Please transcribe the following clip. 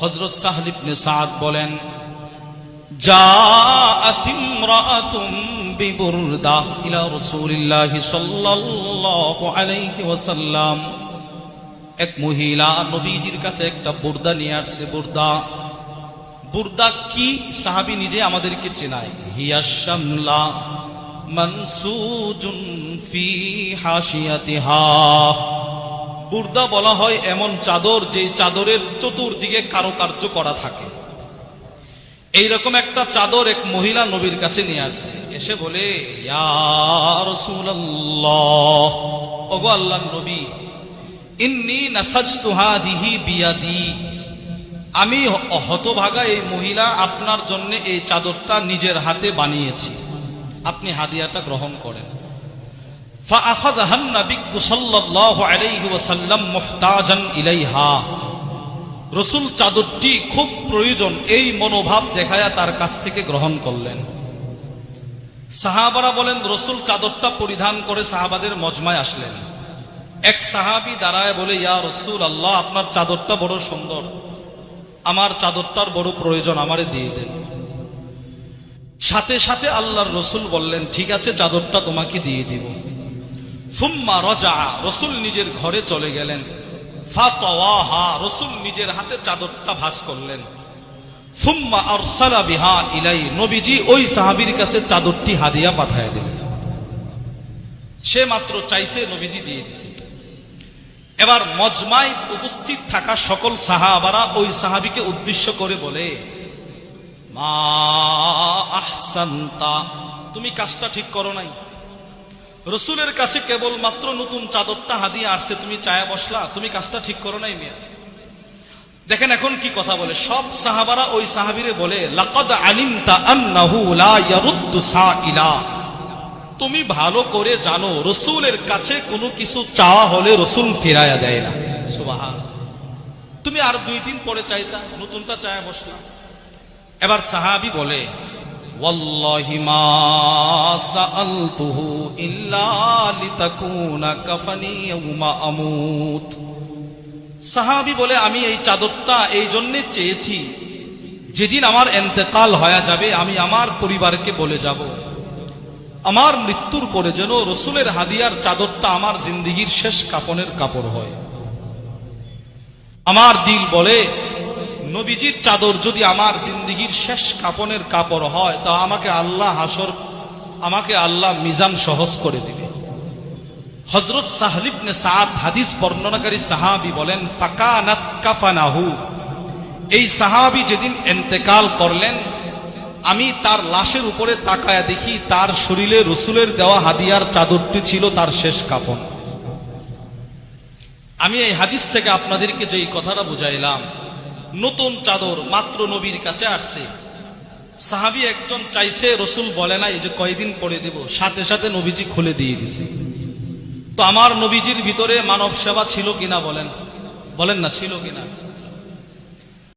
হযরত সাহল ইবনে সাদ বলেন, জাআত ইমরাআতুন বিবুরদা ইলা রাসূলিল্লাহ সাল্লাল্লাহু আলাইহি ওয়াসাল্লাম। এক মহিলা নবীজির কাছে একটা বুরদা নিয়ে আসছে। বুরদা কি সাহাবী নিজে আমাদেরকে চেনায়। হিয়া শামলা মানসুজুন ফি হাশিয়াতিহা। বুরদা বলা হয় এমন চাদর যে চাদরের চতুর্দিকে কারুকার্য করা থাকে। এইরকম একটা চাদর এক মহিলা নবীর কাছে নিয়ে আসছে। এসে বলে, ইয়া রাসূলুল্লাহ, ওগো আল্লাহর নবী, ইন্নী নাসাজতু হাদিহি বিয়াদি। আমি হতভাগা এই মহিলা আপনার জন্য এই চাদরটা নিজের হাতে বানিয়েছি, আপনি হাদিয়াটা গ্রহণ করেন। فأخذها النبي صلى الله عليه وسلم محتاجا إليها। রাসূল চাদরটি খুব প্রয়োজন এই মনোভাব দেখায়া তার কাছ থেকে গ্রহণ করলেন। সাহাবারা বলেন, রাসূল চাদরটা পরিধান করে সাহাবাদের মজমায় আসলেন। এক সাহাবী দাঁড়ায় বলে, ইয়া রাসূলুল্লাহ, আপনার চাদরটা বড় সুন্দর, আমার চাদরটার বড় প্রয়োজন, আমারে দিয়ে দেন। সাথে সাথে আল্লাহর রাসূল বললেন, ঠিক আছে, চাদরটা তোমাকে দিয়ে দিব। সুম্মা রাজা, রাসূল নিজের ঘরে চলে গেলেন। ফাতাওয়াহা, রাসূল নিজের হাতে চাদরটা ভাঁজ করলেন। সুম্মা আরসালা বিহা ইলাই, নবীজি ওই সাহাবীর কাছে চাদরটি হাদিয়া পাঠিয়ে দিলেন। সে মাত্র চাইছে, নবীজি দিয়ে দিয়েছে। এবার মজমায় উপস্থিত থাকা সকল সাহাবারা ওই সাহাবীকে উদ্দেশ্য করে বলে, মা আহসানতা, তুমি কাজটা ঠিক করো নাই। রাসূলের কাছে কেবল মাত্র নতুন চাদরটা হাদিয়া আসছে, তুমি চায়া বসলা, তুমি কাজটা ঠিক করো নাই মিয়া। দেখেন এখন কি কথা বলে। সব সাহাবারা ওই সাহাবীরে বলে, লাকাদ আলিমতা আন্নাহু লা ইয়ারুদ্দু সাইলা, তুমি ভালো করে জানো রাসূলের কাছে কোনো কিছু চাওয়া হলে রাসূল ফিরায়া দেয় না। সুবহানাল্লাহ। তুমি আর 2 দিন পরে চাইতা, নতুনটা চায়া বসলা। এবার সাহাবী বলে, ওয়াল্লাহি মা সাআলতুহু ইল্লা লিতাকুনা কাফানি ইয়াউমা আমুত। সাহাবী বলে, আমি এই চাদরটা এই জন্য চেয়েছি, যেদিন আমার ইন্তেকাল হয়ে যাবে আমি আমার পরিবারকে বলে যাব, আমার মৃত্যুর পরে যেন রাসূলের হাদিয়ার চাদরটা আমার জিন্দেগীর শেষ কাফনের কাপড় হয়। আমার দিল বলে, নবীজির চাদর যদি আমার জিন্দেগীর শেষ কাফনের কাপড় হয়, তা আমাকে আল্লাহ মিজান সহজ করে দিবে। হযরত সাহল ইবনে সাদ হাদিস বর্ণনাকারী সাহাবী বলেন, ফাকানাত কাফানাহু, এই সাহাবী যেদিন ইন্তেকাল করলেন, আমি তার লাশের উপরে তাকায়া দেখি তার শরীরে রাসূলের দেওয়া হাদিয়ার চাদরটি ছিল তার শেষ কাফন। আমি এই হাদিস থেকে আপনাদেরকে যে কথাটা বুঝাইলাম, নতুন চাদর মাত্র নবীর কাছে আসছে, সাহাবী একজন চাইছে, রাসূল বলে না এই যে কয়দিন পরে দেব, সাথে সাথে নবীজি খুলে দিয়ে দিছে। তো আমার নবীজির ভিতরে মানব সেবা ছিল কিনা বলেন না, ছিল কিনা?